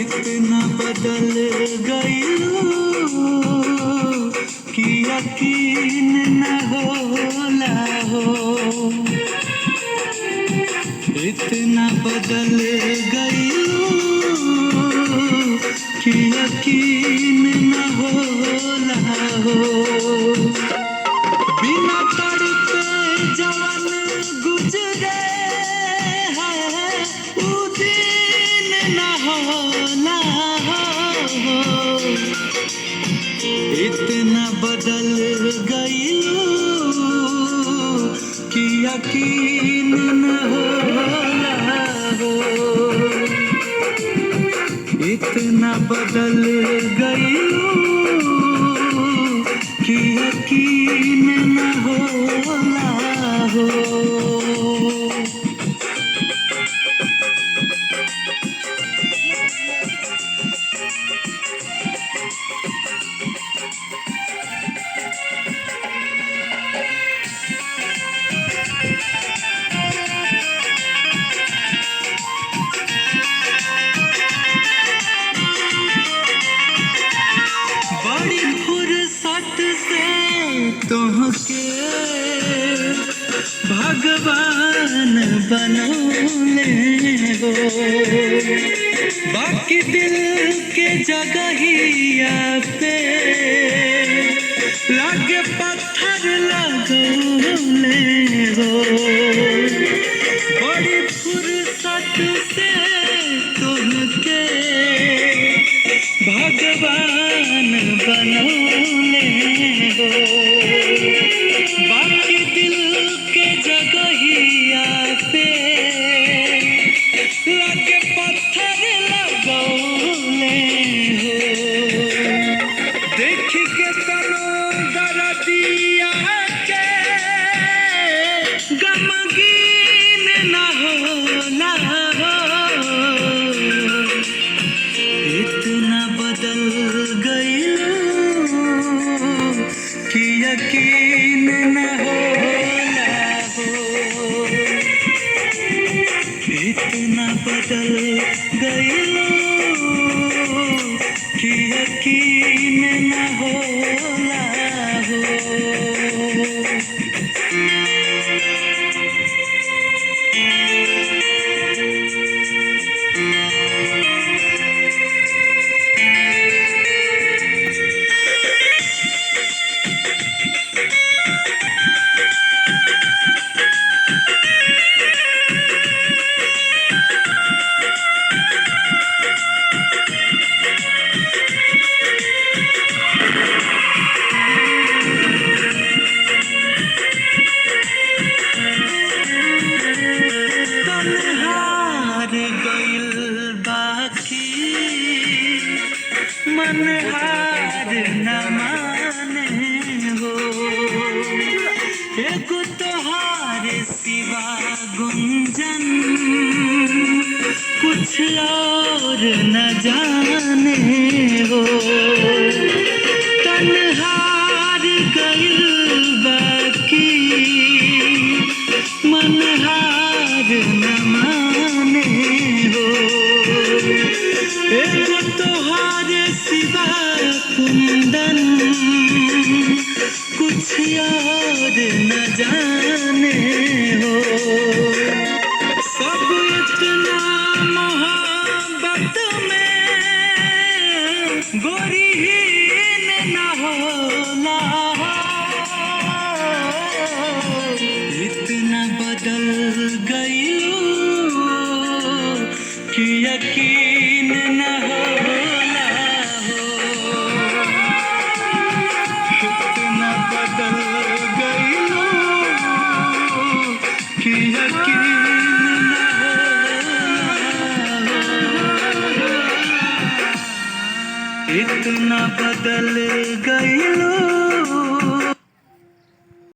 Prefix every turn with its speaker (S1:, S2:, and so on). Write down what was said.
S1: इतना बदल गई कि यकीन न होला हो। इतना बदल गई कि यकीन न होला हो। बिना तड़पे जवन गुजरे है उ दिन न होला हो। इतना बदल गई कि यकीन न होला हो। इतना बदल गई कि यकीन न होला हो। बड़ी फुर्सत से तुहके भगवान बनौले हो। बाकी दिल के जगहिया पे लगे पत्थर लगौले हो। बड़ी फुर्सत से तुमके भगवान बनौले हो। बाकी दिल के जगहिया पे लगे पत्थर लगौले हो। देख के तनो दरदिया के गमगीन न होला हो। इतना बदल गई कि यकीन न होला हो। इतना बदल गई कि यकीन न होला हो। हार गइल बाकी मन हार न माने हो। एगो तोहार सिवा गुंजन कुछ और न जाने हो। तन हार गइल बाकी मन हार न माने हो। एगो तोहार सिवा कुंदन कुछ और न जाने हो। सब इतना मोहब्बत में गोरीहीन न होला। इतना बदल गई कि यकीन न होला हो। इतना बदल गई कि यकीन न होला हो। इतना बदल गई